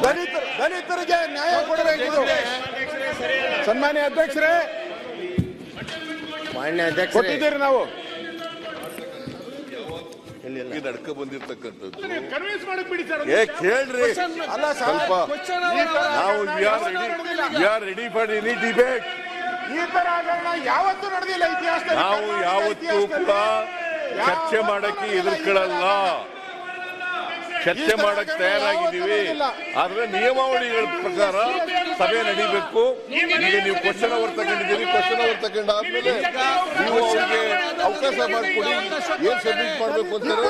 ದಲಿತರಿಗೆ ನ್ಯಾಯ ಕೊಡಬೇಕು. ಸನ್ಮಾನ್ಯ ಅಧ್ಯಕ್ಷರೇ, ಮಾನ್ಯ ಅಧ್ಯಕ್ಷ ಕೊಟ್ಟಿದ್ದೀರಿ ನಾವು ನಡ್ಕ ಬಂದಿರ್ತಕ್ಕಂಥದ್ದು ಕೇಳ್ರಿ. ಅಲ್ಲ ಸ್ವಲ್ಪ ನಾವು we are ready for any debate. ಈ ತರ ಹಗರಣ ಯಾವತ್ತೂ ನಡೆದಿಲ್ಲ ಇತಿಹಾಸದಲ್ಲಿ. ನಾವು ಯಾವತ್ತೂ ಕೂಡ ಚರ್ಚೆ ಮಾಡಕ್ಕೆ ಎದುರ್ಕೊಳ್ಳಲ್ಲ, ಚರ್ಚೆ ಮಾಡಕ್ ತಯಾರಾಗಿದ್ದೀವಿ. ಆದ್ರೆ ನಿಯಮಾವಳಿಗಳ ಪ್ರಕಾರ ಸಭೆ ನಡೀಬೇಕು. ಈಗ ನೀವು ಕ್ವಶನ್ ಅವರ್ ತಗೊಂಡಿದ್ದೀರಿ, ಕ್ವಶನ್ ಅವರ್ ತಗೊಂಡಾದ್ಮೇಲೆ ನೀವು ಅವ್ರಿಗೆ ಅವಕಾಶ ಮಾಡಿಕೊಡಿ. ಏನ್ ಸಬ್ಮಿಟ್ ಮಾಡ್ಬೇಕು ಅಂತಾರೆ,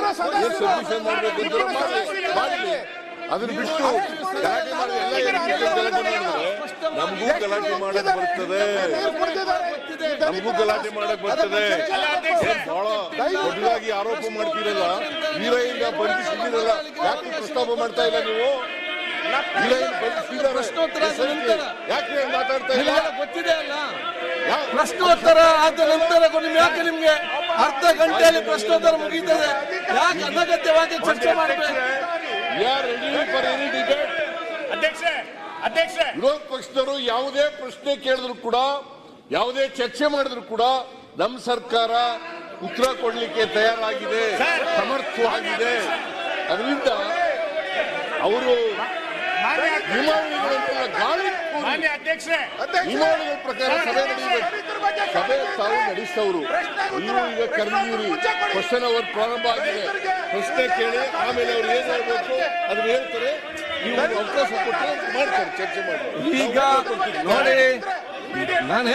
ಏನ್ ಸಬ್ಮಿಷನ್ ಮಾಡ್ಬೇಕು ಅಂತಾರೆ ಮಾಡಲಿ. ಅದನ್ನ ಬಿಟ್ಟು ಗಲಾಟೆ ಮಾಡಿ ನಮಗೂ ಗಲಾಟೆ ಮಾಡಕ್ ಬರ್ತದೆ, ನಮಗೂ ಗಲಾಟೆ ಮಾಡಕ್ ಬರ್ತದೆ. ಬಹಳ ದೊಡ್ಡದಾಗಿ ಆರೋಪ ಮಾಡ್ತೀರಲ್ಲ, ವೀರಯ್ಯ ಬಂಧಿಸಿದ್ದೀರಲ್ಲ, ಯಾಕೆ ಪ್ರಸ್ತಾಪ ಮಾಡ್ತಾ ಇಲ್ಲ ನೀವು? ಯಾಕೆ ಮಾತಾಡ್ತಾ ಇಲ್ಲ? ಗೊತ್ತಿದೆ ಅಲ್ಲ, ಪ್ರಶ್ನೋತ್ತರ ಆದ ನಂತರ ಯಾಕೆ ನಿಮ್ಗೆ ಅರ್ಧ ಗಂಟೆಯಲ್ಲಿ ಪ್ರಶ್ನೋತ್ತರ ಮುಗೀತದೆ? ಯಾಕೆ ಅನಗತ್ಯವಾಗಿ ಚರ್ಚೆ ಮಾಡಬೇಕು? ವಿರೋಧ ಪಕ್ಷದವರು ಯಾವುದೇ ಪ್ರಶ್ನೆ ಕೇಳಿದ್ರು ಕೂಡ, ಯಾವುದೇ ಚರ್ಚೆ ಮಾಡಿದ್ರು ಕೂಡ ನಮ್ಮ ಸರ್ಕಾರ ಉತ್ತರ ಕೊಡ್ಲಿಕ್ಕೆ ತಯಾರಾಗಿದೆ, ಸಮರ್ಥವಾಗಿದೆ. ಅದರಿಂದ ಅವರು ನಿಯಮಾವಳಿಗಳ ಪ್ರಕಾರ ಸಭೆ ನಡೆಯಬೇಕು. ಸಭೆ ತಾವು ನಡೆಸ್ತವರು ನೀವು ಈಗ ಕರೆದಿದ್ದೀರಿ, ಕ್ವಶನ್ ಅವರ್ ಪ್ರಾರಂಭ ಆಗಿದೆ. ಪ್ರಶ್ನೆ ಕೇಳಿ ಆಮೇಲೆ ಅವ್ರು ಏನ್ ಹೇಳ್ಬೇಕು ಅದನ್ನ ಹೇಳ್ತಾರೆ. ನೀವು ಅವಕಾಶ ಕೊಟ್ಟರೆ ಮಾಡ್ತಾರೆ, ಚರ್ಚೆ ಮಾಡ್ತಾರೆ. ಈಗ ನೋಡಿ, ನಾನು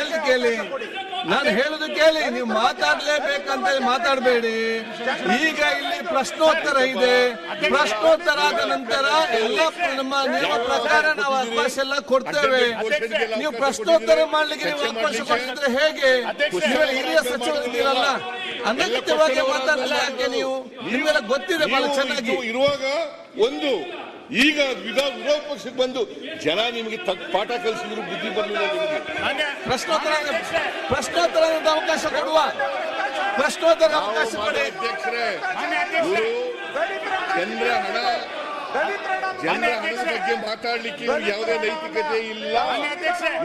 ಹೇಳುದು ಕೇಳಿ, ನೀವು ಮಾತಾಡ್ಲೇಬೇಕಂತ ಮಾತಾಡಬೇಡಿ. ಈಗ ಇಲ್ಲಿ ಪ್ರಶ್ನೋತ್ತರ ಇದೆ, ಪ್ರಶ್ನೋತ್ತರ ಆದ ನಂತರ ಎಲ್ಲ ನಮ್ಮ ನಿಯಮ ಪ್ರಕಾರ ನಾವು ಅವಕಾಶ ಎಲ್ಲ ಕೊಡ್ತೇವೆ. ನೀವು ಪ್ರಶ್ನೋತ್ತರ ಮಾಡ್ಲಿಕ್ಕೆ ನೀವು ಅವಕಾಶ ಕೊಟ್ಟಿದ್ರೆ ಹೇಗೆ? ಹಿರಿಯ ಸಚಿವರಿದ್ದೀರಲ್ಲ, ಅನಗತ್ಯವಾಗಿ ಮಾತಾಡಲ್ಲ. ಯಾಕೆ ನೀವು? ನಿಮ್ಗೆಲ್ಲ ಗೊತ್ತಿದೆ ಬಹಳ ಚೆನ್ನಾಗಿ. ಇರುವಾಗ ಒಂದು ಈಗ ವಿರೋಧ ಪಕ್ಷಕ್ಕೆ ಬಂದು ಜನ ನಿಮಗೆ ಪಾಠ ಕಲಿಸಿದ್ರು ಬುದ್ಧಿ ಬರಲಿಲ್ಲ ನಿಮಗೆ. ಪ್ರಶ್ನೋತ್ತರ ಅವಕಾಶ ಕೊಡುವ, ಪ್ರಶ್ನೋತ್ತರ ಅವಕಾಶ ಕೊಡಿ. ಅಧ್ಯಕ್ಷರೇ, ಜನರ ಹಣದ ಬಗ್ಗೆ ಮಾತಾಡ್ಲಿಕ್ಕೆ ಯಾವುದೇ ನೈತಿಕತೆ ಇಲ್ಲ.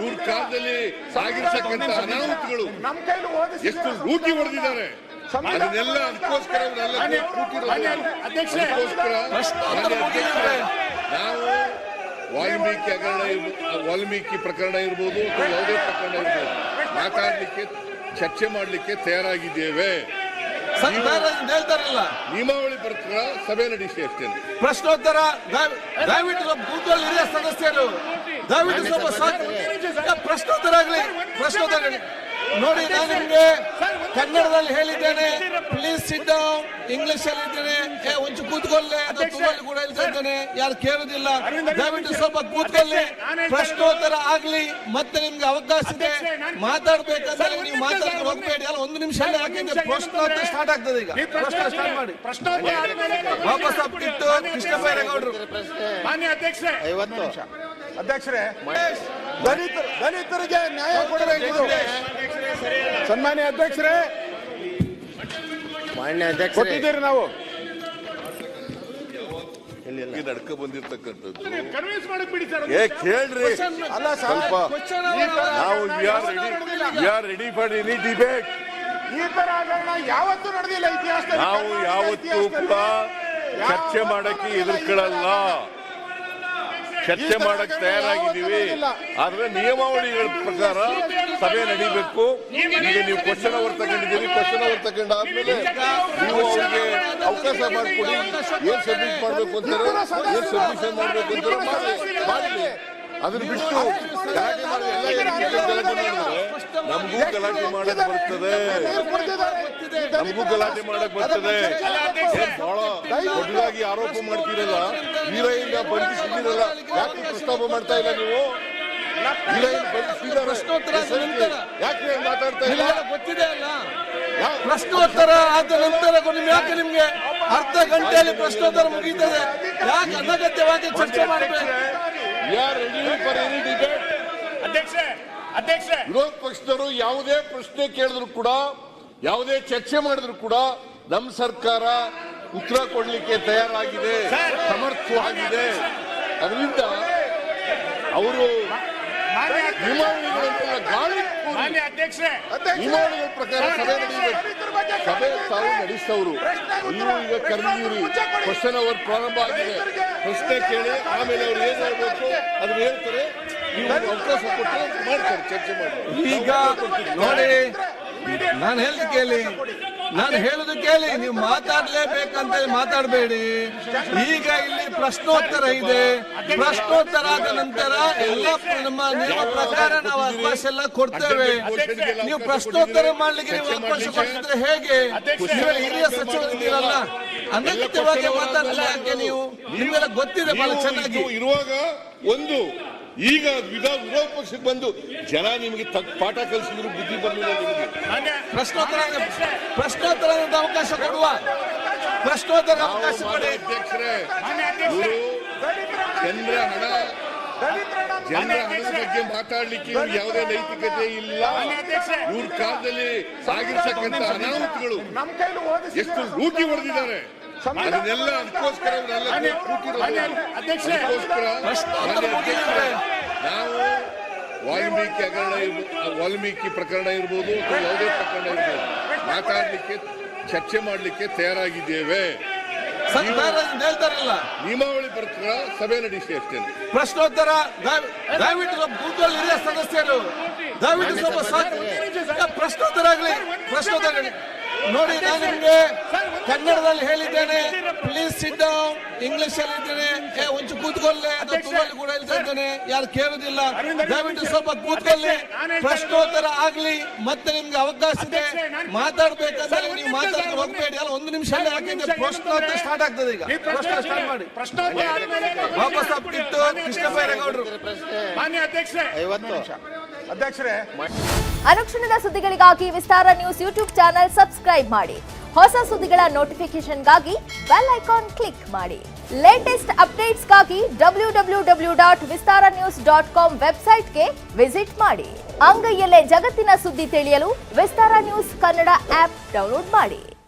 ಇವ್ರ ಕಾಲದಲ್ಲಿ ಆಗಿರ್ತಕ್ಕಂಥ ಅನಾಹುತಗಳು ಎಷ್ಟು ಲೂಟಿ ಹೊಡೆದಿದ್ದಾರೆ, ಅದನ್ನೆಲ್ಲ ಅದಕ್ಕೋಸ್ಕರ ನಾವು ವಾಲ್ಮೀಕಿ ಪ್ರಕರಣ ಇರ್ಬೋದು ಅಥವಾ ಯಾವುದೇ ಪ್ರಕರಣ ಇರ್ಬೋದು ಮಾತಾಡ್ಲಿಕ್ಕೆ, ಚರ್ಚೆ ಮಾಡ್ಲಿಕ್ಕೆ ತಯಾರಾಗಿದ್ದೇವೆ. ನಿಯಮಾವಳಿ ಪ್ರಕಾರ ಸಭೆ ನಡೆಸಿ ಅಷ್ಟೇ. ಪ್ರಶ್ನೋತ್ತರ ದಯವಿಟ್ಟು ಬೂತಲ್ಲಿ ಹಿರಿಯ ಸದಸ್ಯರು ದಯವಿಟ್ಟು ಸ್ವಲ್ಪ ಪ್ರಶ್ನೋತ್ತರ ಆಗಲಿ. ಪ್ರಶ್ನೋತ್ತರ ನೋಡಿ, ನಾನು ನಿಮ್ಗೆ ಕನ್ನಡದಲ್ಲಿ ಹೇಳಿದ್ದೇನೆ, ಪ್ಲೀಸ್ ಸಿಟ್ ಡೌನ್. ಇಂಗ್ಲಿಷ್ ಅಲ್ಲಿ ಇದ್ದೇನೆ, ಒಂಚು ಕೂತ್ಕೊಳ್ಳಿ. ತುಮಲ್ಲಿ ಕೂಡ ಹೇಳ್ತಾ ಇದ್ದೇನೆ, ಯಾರು ಕೇಳುದಿಲ್ಲ. ದಯವಿಟ್ಟು ಸ್ವಲ್ಪ ಕೂತ್ಕೊಳ್ಳಿ, ಪ್ರಶ್ನೋತ್ತರ ಆಗ್ಲಿ. ಮತ್ತೆ ನಿಮ್ಗೆ ಅವಕಾಶ ಇದೆ ಮಾತಾಡ್ಬೇಕಂದ್ರೆ ನೀವು ಮಾತಾಡ್ಕೊಂಡು ಹೋಗ್ಬೇಡಿ. ಅಲ್ಲ, ಒಂದು ನಿಮಿಷ ಯಾಕೆಂದ್ರೆ ಪ್ರಶ್ನೋತ್ತರ ಸ್ಟಾರ್ಟ್ ಆಗ್ತದೆ. ಈಗ ಪ್ರಶ್ನೆ ಸ್ಟಾರ್ಟ್ ಮಾಡಿ. ವಾಪಸ್ ಇಟ್ಟು ಕೃಷ್ಣ ಬೈರೇಗೌಡರು. ಮಾನ್ಯ ಅಧ್ಯಕ್ಷರೇ, ಅಧ್ಯಕ್ಷರೇ, ದಲಿತರಿಗೆ ನ್ಯಾಯ ಕೊಡಬೇಕು. ಸನ್ಮಾನ್ಯ ಅಧ್ಯಕ್ಷರೇ, ಮಾನ್ಯ ಅಧ್ಯಕ್ಷ ಕೊಟ್ಟಿದ್ದೀರಿ ನಾವು ನಡ್ಕ ಬಂದಿರ್ತಕ್ಕಂಥದ್ದು ಕೇಳ್ರಿ. ಅಲ್ಲ ಸ್ವಲ್ಪ ನಾವು we are ready for any debate. ಈ ತರ ಹಗರಣ ಯಾವತ್ತೂ ನಡೆದಿಲ್ಲ ಇತಿಹಾಸದಲ್ಲಿ. ನಾವು ಯಾವತ್ತೂ ಕೂಡ ಚರ್ಚೆ ಮಾಡಕ್ಕೆ ಎದುರ್ಕೊಳ್ಳಲ್ಲ, ಚರ್ಚೆ ಮಾಡಕ್ ತಯಾರಾಗಿದ್ದೀವಿ. ಆದ್ರೆ ನಿಯಮಾವಳಿಗಳ ಪ್ರಕಾರ ಸಭೆ ನಡೀಬೇಕು. ಈಗ ನೀವು ಕ್ವಶನ್ ಅವರ್ ತಗೊಂಡಿದ್ದೀರಿ, ಕ್ವಶನ್ ಅವರ್ ತಗೊಂಡಾದ್ಮೇಲೆ ನೀವು ಅವ್ರಿಗೆ ಅವಕಾಶ ಮಾಡಿಕೊಡಿ. ಏನ್ ಸಬ್ಮಿಟ್ ಮಾಡ್ಬೇಕು ಅಂತಾರೆ, ಏನ್ ಸಬ್ಮಿಷನ್ ಮಾಡ್ಬೇಕು ಅಂತಾರೆ ಮಾಡಲಿ. ಅದನ್ನ ಬಿಟ್ಟು ಗಲಾಟೆ ಮಾಡಿ ನಮಗೂ ಗಲಾಟೆ ಮಾಡಕ್ ಬರ್ತದೆ, ನಮಗೂ ಗಲಾಟೆ ಮಾಡಕ್ ಬರ್ತದೆ. ಬಹಳ ದೊಡ್ಡದಾಗಿ ಆರೋಪ ಮಾಡ್ತೀರಲ್ಲ, ವೀರಯ್ಯ ಬಂಧಿಸಿದ್ದೀರಲ್ಲ, ಯಾಕೆ ಪ್ರಸ್ತಾಪ ಮಾಡ್ತಾ ಇಲ್ಲ ನೀವು? ಪ್ರಶ್ನೋತ್ತರ ಯಾಕೆ ಮಾತಾಡ್ತಾ ಇಲ್ಲ? ಗೊತ್ತಿದೆ ಅಲ್ಲ, ಪ್ರಶ್ನೋತ್ತರ ಆದ ನಂತರ ಯಾಕೆ ನಿಮ್ಗೆ ಅರ್ಧ ಗಂಟೆಯಲ್ಲಿ ಪ್ರಶ್ನೋತ್ತರ ಮುಗೀತದೆ? ಯಾಕೆ ಅನಗತ್ಯವಾಗಿ ಚರ್ಚೆ ಮಾಡಬೇಕು? ವಿರೋಧ ಪಕ್ಷದವರು ಯಾವುದೇ ಪ್ರಶ್ನೆ ಕೇಳಿದ್ರು ಕೂಡ, ಯಾವುದೇ ಚರ್ಚೆ ಮಾಡಿದ್ರು ಕೂಡ ನಮ್ಮ ಸರ್ಕಾರ ಉತ್ತರ ಕೊಡ್ಲಿಕ್ಕೆ ತಯಾರಾಗಿದೆ, ಸಮರ್ಥವಾಗಿದೆ. ಅದರಿಂದ ಅವರು ಮಾನ್ಯ ನಿಯಮಾವಳಿಗಳನ್ನೆಲ್ಲ ಗಾಳಿ ಮಾನ್ಯ ಅಧ್ಯಕ್ಷರೇ, ನಿಯಮಾವಳಿಗಳ ಪ್ರಕಾರ ಸಭೆ ನಡೆಯಬೇಕು. ಸಭೆ ತಾವು ನಡೆಸ್ತವರು ನೀವು ಈಗ ಕರೆದಿದ್ದೀರಿ. ಕ್ವಶನ್ ಅವರ್ ಪ್ರಾರಂಭ ಆಗಿದೆ. ಪ್ರಶ್ನೆ ಕೇಳಿ ಆಮೇಲೆ ಅವ್ರು ಏನ್ ಹೇಳ್ಬೇಕು ಅದನ್ನ ಹೇಳ್ತಾರೆ. ನೀವು ಅವಕಾಶ ಕೊಟ್ಟರೆ ಮಾಡ್ತಾರೆ, ಚರ್ಚೆ ಮಾಡ್ತಾರೆ. ಈಗ ನೋಡಿ, ನಾನು ಹೇಳುದು ಕೇಳಿ, ನೀವು ಮಾತಾಡ್ಲೇಬೇಕಂತ ಮಾತಾಡಬೇಡಿ. ಈಗ ಇಲ್ಲಿ ಪ್ರಶ್ನೋತ್ತರ ಇದೆ. ಪ್ರಶ್ನೋತ್ತರ ಆದ ನಂತರ ಎಲ್ಲ ನಮ್ಮ ನಿಯಮ ಪ್ರಕಾರ ನಾವು ಅವಕಾಶ ಎಲ್ಲ ಕೊಡ್ತೇವೆ. ನೀವು ಪ್ರಶ್ನೋತ್ತರ ಮಾಡ್ಲಿಕ್ಕೆ ನೀವು ಅವಕಾಶ ಕೊಟ್ಟಿದ್ರೆ ಹೇಗೆ? ನೀವೆಲ್ಲ ಹಿರಿಯ ಸಚಿವರಿದ್ದೀರಲ್ಲ, ಅನಗತ್ಯವಾಗಿ ಮಾತಾಡ್ಲಿಲ್ಲ ಯಾಕೆ ನೀವು? ನಿಮ್ಗೆಲ್ಲ ಗೊತ್ತಿದೆ ಬಹಳ ಚೆನ್ನಾಗಿ. ಇರುವಾಗ ಒಂದು ಈಗ ವಿರೋಧ ಪಕ್ಷಕ್ಕೆ ಬಂದು ಜನ ನಿಮಗೆ ಪಾಠ ಕಲಿಸಿದ್ರು ಬುದ್ಧಿ ಬರಲಿಲ್ಲ ನಿಮಗೆ. ಪ್ರಶ್ನೋತ್ತರ ಅವಕಾಶ ಕೊಡುವ, ಪ್ರಶ್ನೋತ್ತರ ಅವಕಾಶ ಕೊಡಿ. ಅಧ್ಯಕ್ಷರೇ, ಇವರು ಜನರ ಹಣದ ಬಗ್ಗೆ ಮಾತಾಡ್ಲಿಕ್ಕೆ ಇವ್ರಿಗೆ ಯಾವುದೇ ನೈತಿಕತೆ ಇಲ್ಲ. ಇವ್ರ ಕಾಲದಲ್ಲಿ ಆಗಿರ್ತಕ್ಕಂಥ ಅನಾಹುತಗಳು ಎಷ್ಟು ಲೂಟಿ ಹೊಡೆದಿದ್ದಾರೆ. ಅದನ್ನೆಲ್ಲ ಅದಕ್ಕೋಸ್ಕರ ನಾವು ವಾಲ್ಮೀಕಿ ಪ್ರಕರಣ ಇರ್ಬೋದು ಅಥವಾ ಯಾವುದೇ ಪ್ರಕರಣ ಇರ್ಬೋದು ಮಾತಾಡ್ಲಿಕ್ಕೆ ಚರ್ಚೆ ಮಾಡ್ಲಿಕ್ಕೆ ತಯಾರಾಗಿದ್ದೇವೆ. ಹೇಳ್ತಾರಲ್ಲ, ನಿಯಮಾವಳಿ ಪ್ರಕಾರ ಸಭೆ ನಡೆಸಿ ಅಷ್ಟೇ. ಪ್ರಶ್ನೋತ್ತರ ದಯವಿಟ್ಟು ಬೂತ್ನಲ್ಲಿ ಹಿರಿಯ ಸದಸ್ಯರು ದಯವಿಟ್ಟು ಸ್ವಲ್ಪ ಪ್ರಶ್ನೋತ್ತರ ಆಗಲಿ. ನೋಡಿ, ನಾನು ನಿಮ್ಗೆ ಕನ್ನಡದಲ್ಲಿ ಹೇಳಿದ್ದೇನೆ, ಪ್ಲೀಸ್ ಸಿಟ್ ಡೌನ್. ಇಂಗ್ಲಿಷ್ ಅಲ್ಲಿ ಇದ್ದೇನೆ, ಒಂಚು ಕೂತ್ಕೊಳ್ಳಿ ಅಥವಾ ತುಮಲ್ಲಿ ಕೂಡ ಹೇಳ್ತಾ ಇದ್ದೇನೆ, ಯಾರು ಕೇಳುದಿಲ್ಲ. ದಯವಿಟ್ಟು ಸ್ವಲ್ಪ ಕೂತ್ಕೊಳ್ಳಿ, ಪ್ರಶ್ನೋತ್ತರ ಆಗ್ಲಿ. ಮತ್ತೆ ನಿಮ್ಗೆ ಅವಕಾಶ ಇದೆ ಮಾತಾಡ್ಬೇಕಂದ್ರೆ ನೀವು ಮಾತಾಡ್ಕೊಂಡು ಹೋಗ್ಬೇಡಿ. ಅಲ್ಲ, ಒಂದು ನಿಮಿಷ ಹಾಕಿದ್ರೆ ಪ್ರಶ್ನೋತ್ತರ ಸ್ಟಾರ್ಟ್ ಆಗ್ತದೆ. ಈಗ ಪ್ರಶ್ನೆ ಸ್ಟಾರ್ಟ್ ಮಾಡಿ. ವಾಪಸ್ ಅಪ್ಪಿಟ್ಟು ಕೃಷ್ಣ ಬೈರೇಗೌಡರು. ಮಾನ್ಯ ಅಧ್ಯಕ್ಷರೇ, ಅಧ್ಯಕ್ಷರೇ, ಅನುಕ್ಷಣದ ಸುದ್ದಿಗಳಿಗಾಗಿ ವಿಸ್ತಾರ ನ್ಯೂಸ್ ಯೂಟ್ಯೂಬ್ ಚಾನೆಲ್ ಸಬ್ಸ್ಕ್ರೈಬ್ ಮಾಡಿ. ಹೊಸ ಸುದ್ದಿಗಳ ನೋಟಿಫಿಕೇಶನ್ಗಾಗಿ ಬೆಲ್ ಐಕಾನ್ ಕ್ಲಿಕ್ ಮಾಡಿ. ಲೇಟೆಸ್ಟ್ ಅಪ್ಡೇಟ್ಸ್ಗಾಗಿ www.vistaranews.com ವೆಬ್ಸೈಟ್ಗೆ ವಿಸಿಟ್ ಮಾಡಿ. ಅಂಗೈಯಲ್ಲೇ ಜಗತ್ತಿನ ಸುದ್ದಿ ತಿಳಿಯಲು ವಿಸ್ತಾರ ನ್ಯೂಸ್ ಕನ್ನಡ ಆಪ್ ಡೌನ್ಲೋಡ್ ಮಾಡಿ.